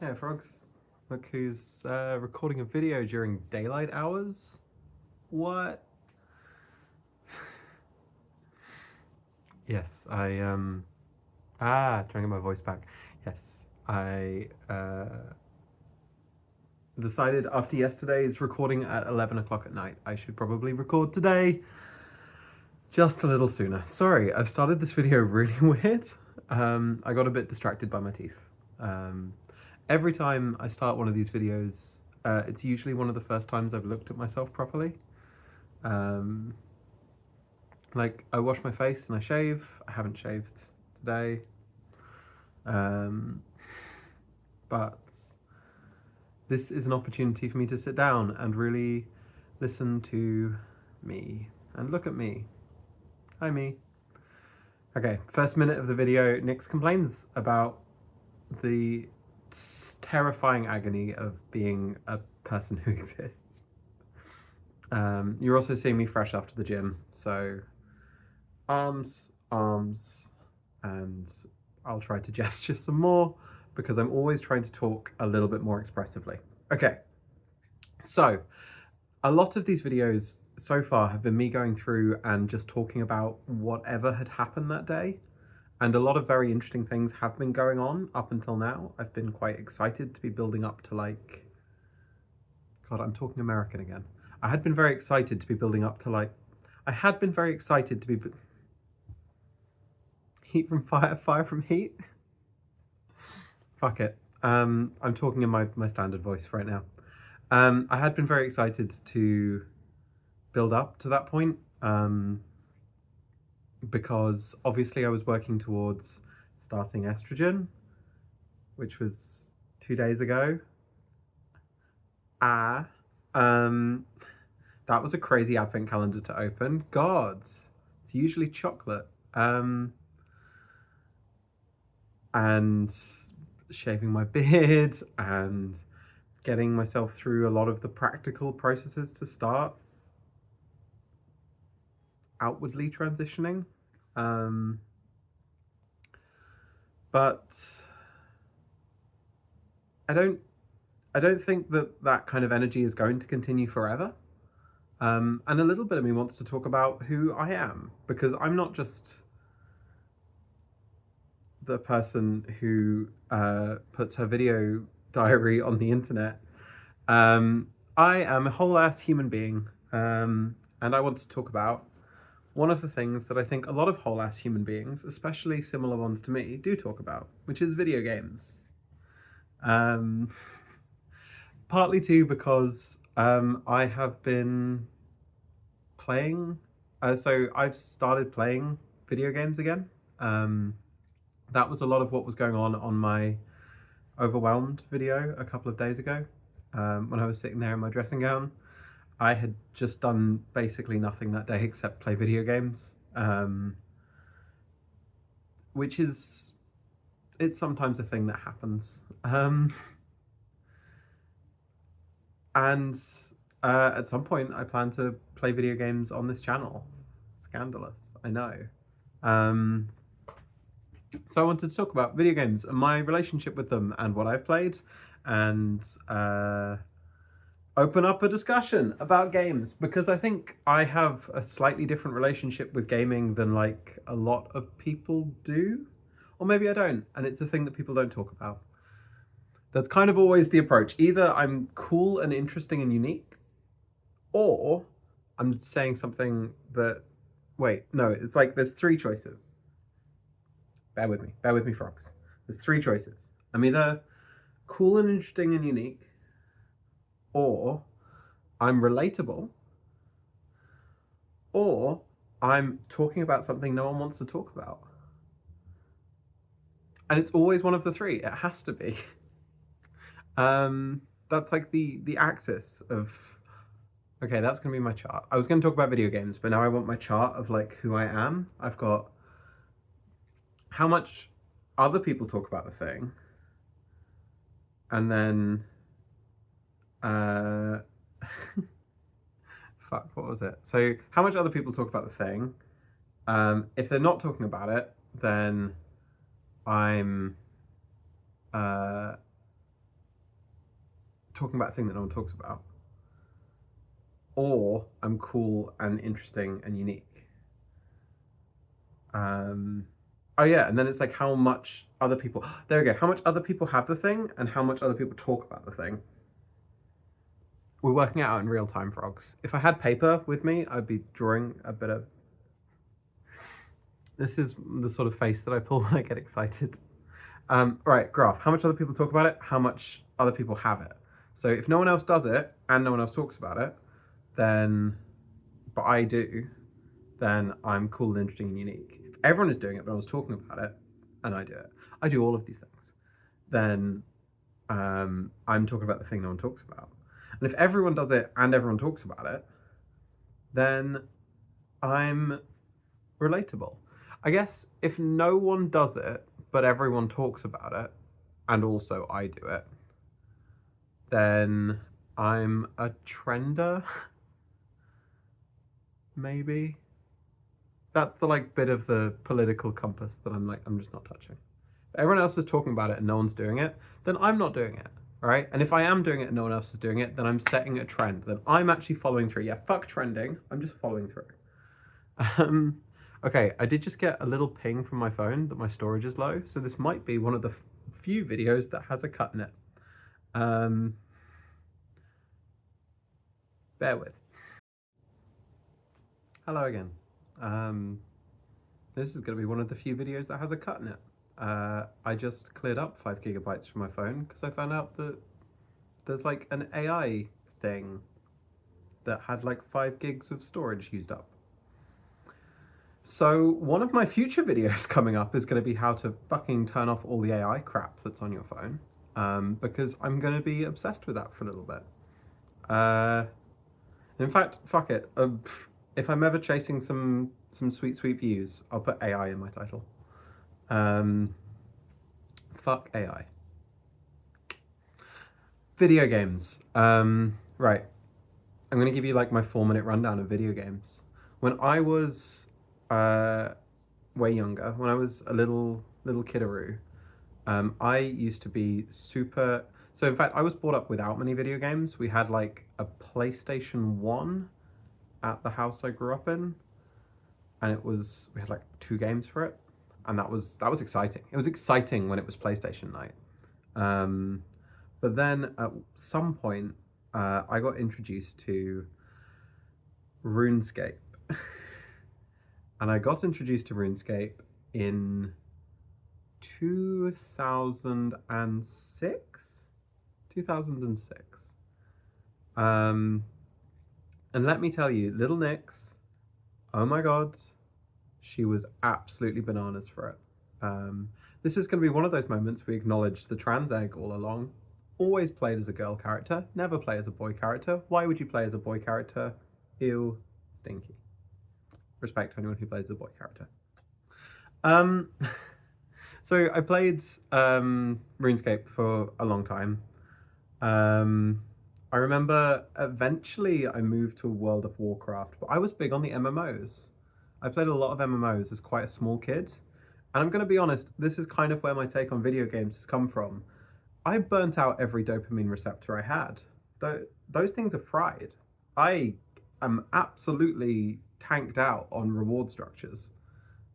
Yeah, frogs. Look who's recording a video during daylight hours. What? Yes, trying to get my voice back. Yes, I decided after yesterday's recording at 11 o'clock at night, I should probably record today just a little sooner. Sorry, I've started this video really weird. I got a bit distracted by my teeth. Every time I start one of these videos, it's usually one of the first times I've looked at myself properly. Like, I wash my face and I shave. I haven't shaved today. But this is an opportunity for me to sit down and really listen to me and look at me. Hi, me. Okay, first minute of the video, Nix complains about the terrifying agony of being a person who exists. You're also seeing me fresh after the gym, so arms, and I'll try to gesture some more because I'm always trying to talk a little bit more expressively. Okay, so a lot of these videos so far have been me going through and just talking about whatever had happened that day. And a lot of very interesting things have been going on up until now. I've been quite excited to be building up to like, God, I'm talking American again. I had been very excited to be building up to like, I had been very excited to be, heat from fire, fire from heat. Fuck it. I'm talking in my standard voice right now. I had been very excited to build up to that point. Because obviously I was working towards starting estrogen, which was 2 days ago. That was a crazy advent calendar to open. God, it's usually chocolate. And shaving my beard and getting myself through a lot of the practical processes to start outwardly transitioning. But I don't think that kind of energy is going to continue forever. And a little bit of me wants to talk about who I am, because I'm not just the person who puts her video diary on the internet. I am a whole ass human being, and I want to talk about one of the things that I think a lot of whole ass human beings, especially similar ones to me, do talk about, which is video games. Partly too because I have been playing, so I've started playing video games again. That was a lot of what was going on my overwhelmed video a couple of days ago, when I was sitting there in my dressing gown. I had just done basically nothing that day except play video games, which is, it's sometimes a thing that happens. And at some point I plan to play video games on this channel. Scandalous, I know. So I wanted to talk about video games and my relationship with them and what I've played, and open up a discussion about games, because I think I have a slightly different relationship with gaming than like a lot of people do. Or maybe I don't, and it's a thing that people don't talk about. That's kind of always the approach. Either I'm cool and interesting and unique, or I'm saying something that, wait, no, it's like there's three choices. Bear with me, frogs. There's three choices. I'm either cool and interesting and unique, or I'm relatable, or I'm talking about something no one wants to talk about. And it's always one of the three. It has to be. That's like the axis of, okay, that's gonna be my chart. I was gonna talk about video games, but now I want my chart of like who I am. I've got how much other people talk about the thing, and then fuck, what was it? So how much other people talk about the thing. If they're not talking about it, then I'm talking about a thing that no one talks about, or I'm cool and interesting and unique. Oh yeah, and then it's like how much other people, there we go, how much other people have the thing and how much other people talk about the thing. We're working it out in real time, frogs. If I had paper with me, I'd be drawing a bit of... This is the sort of face that I pull when I get excited. Right, graph. How much other people talk about it, how much other people have it. So if no one else does it and no one else talks about it, then, but I do, then I'm cool and interesting and unique. If everyone is doing it but no one's talking about it, and I do it, I do all of these things, then I'm talking about the thing no one talks about. And if everyone does it and everyone talks about it, then I'm relatable. I guess if no one does it but everyone talks about it, and also I do it, then I'm a trender. Maybe. That's the like bit of the political compass that I'm just not touching. If everyone else is talking about it and no one's doing it, then I'm not doing it, right? And if I am doing it and no one else is doing it, then I'm setting a trend, then I'm actually following through. Yeah, fuck trending, I'm just following through. Okay, I did just get a little ping from my phone that my storage is low, so this might be one of the few videos that has a cut in it. Bear with. Hello again. This is going to be one of the few videos that has a cut in it. I just cleared up 5 gigabytes from my phone because I found out that there's like an AI thing that had like 5 gigs of storage used up. So one of my future videos coming up is going to be how to fucking turn off all the AI crap that's on your phone, because I'm going to be obsessed with that for a little bit. In fact, fuck it. If I'm ever chasing some sweet views, I'll put AI in my title. Fuck AI. Video games. Right. I'm going to give you like my 4-minute rundown of video games. When I was way younger, when I was a little kiddaroo, I used to be super... So in fact, I was brought up without many video games. We had like a PlayStation 1 at the house I grew up in, and we had like 2 games for it, and that was exciting. It was exciting when it was PlayStation night. But then at some point, I got introduced to RuneScape. And I got introduced to RuneScape in 2006? 2006. And let me tell you, little Nyx, oh my god, she was absolutely bananas for it. This is going to be one of those moments we acknowledge the trans egg all along. Always played as a girl character, never play as a boy character. Why would you play as a boy character? Ew, stinky. Respect to anyone who plays as a boy character. So I played RuneScape for a long time. I remember eventually I moved to World of Warcraft, but I was big on the MMOs. I played a lot of MMOs as quite a small kid. And I'm going to be honest, this is kind of where my take on video games has come from. I burnt out every dopamine receptor I had. Those things are fried. I am absolutely tanked out on reward structures.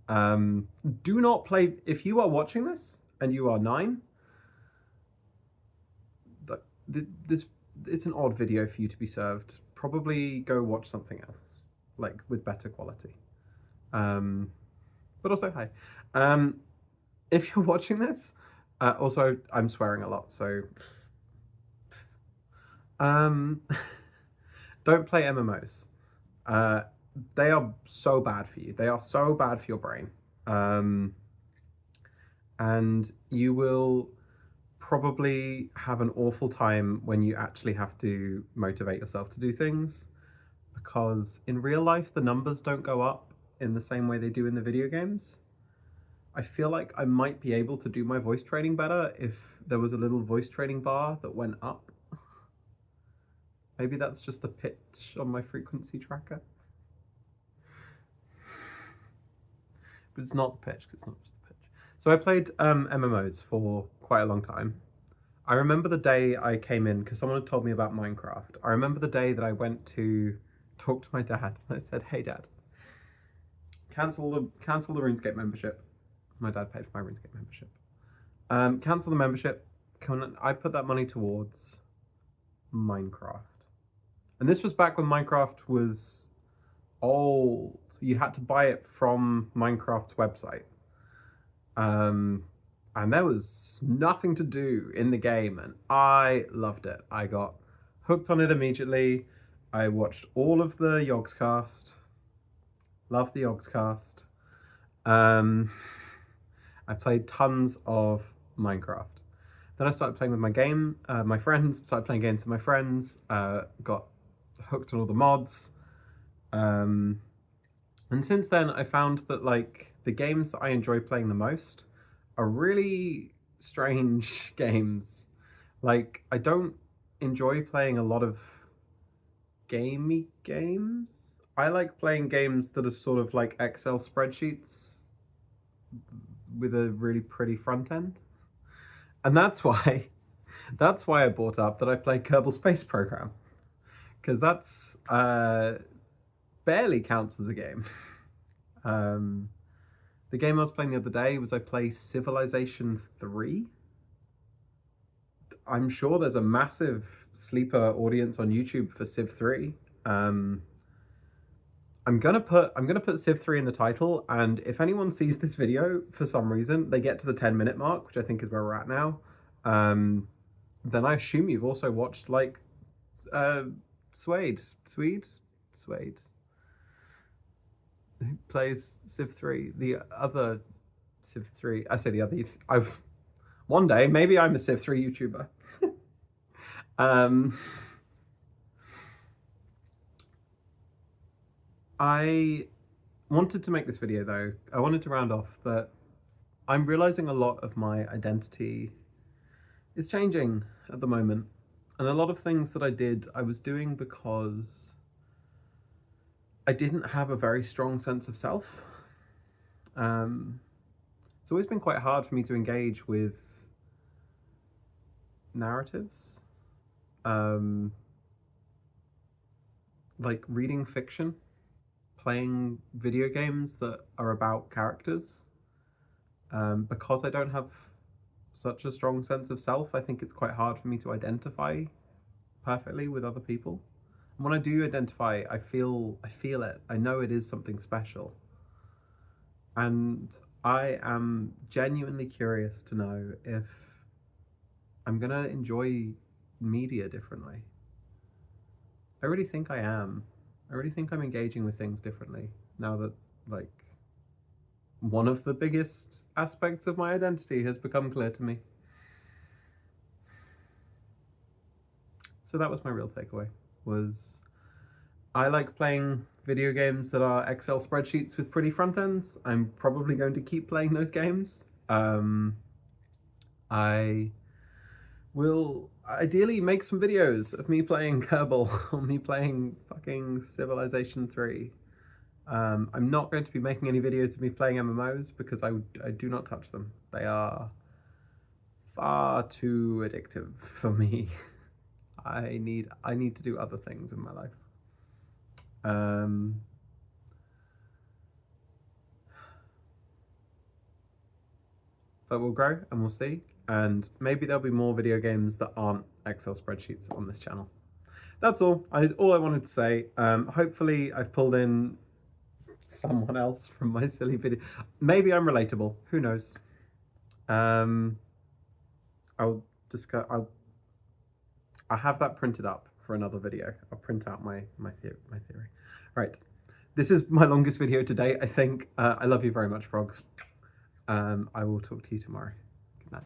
Do not play... If you are watching this and you are 9, it's an odd video for you to be served. Probably go watch something else, like with better quality. But also, hi. If you're watching this, also I'm swearing a lot, so don't play MMOs. They are so bad for you. They are so bad for your brain. And you will probably have an awful time when you actually have to motivate yourself to do things, because in real life the numbers don't go up in the same way they do in the video games. I feel like I might be able to do my voice training better if there was a little voice training bar that went up. Maybe that's just the pitch on my frequency tracker. But it's not the pitch, because it's not just the pitch. So I played MMOs for quite a long time. I remember the day I came in, because someone had told me about Minecraft. I remember the day that I went to talk to my dad, and I said, "Hey Dad, cancel the RuneScape membership." My dad paid for my RuneScape membership. Cancel the membership. I put that money towards Minecraft. And this was back when Minecraft was old. You had to buy it from Minecraft's website. And there was nothing to do in the game, and I loved it. I got hooked on it immediately. I watched all of the Yogscast. Loved the Yogscast. I played tons of Minecraft. Then I started playing with my friends, started playing games with my friends, got hooked on all the mods. And since then, I found that like the games that I enjoy playing the most are really strange games. Like, I don't enjoy playing a lot of gamey games. I like playing games that are sort of like Excel spreadsheets with a really pretty front end. And that's why I brought up that I play Kerbal Space Program. Because that's barely counts as a game. The game I was playing the other day was I played Civilization 3. I'm sure there's a massive sleeper audience on YouTube for Civ 3. I'm gonna put Civ 3 in the title, and if anyone sees this video for some reason, they get to the 10-minute mark, which I think is where we're at now, then I assume you've also watched like Swade, who plays Civ 3, the other Civ 3. I say the other. One day maybe I'm a Civ 3 YouTuber. I wanted to make this video though. I wanted to round off that I'm realizing a lot of my identity is changing at the moment. And a lot of things that I was doing because I didn't have a very strong sense of self. It's always been quite hard for me to engage with narratives. Like reading fiction, playing video games that are about characters. Because I don't have such a strong sense of self, I think it's quite hard for me to identify perfectly with other people. And when I do identify, I feel it. I know it is something special. And I am genuinely curious to know if I'm gonna enjoy media differently. I really think I am. I really think I'm engaging with things differently now that, like, one of the biggest aspects of my identity has become clear to me. So that was my real takeaway, was I like playing video games that are Excel spreadsheets with pretty front ends. I'm probably going to keep playing those games. I will ideally make some videos of me playing Kerbal or me playing fucking Civilization 3. I'm not going to be making any videos of me playing MMOs because I do not touch them. They are far too addictive for me. I need to do other things in my life. But we'll grow and we'll see. And maybe there'll be more video games that aren't Excel spreadsheets on this channel. That's all I wanted to say. Hopefully I've pulled in someone else from my silly video. Maybe I'm relatable, who knows. I have that printed up for another video. I'll print out my theory. Right, this is my longest video today, I think. I love you very much, frogs. I will talk to you tomorrow. Good night.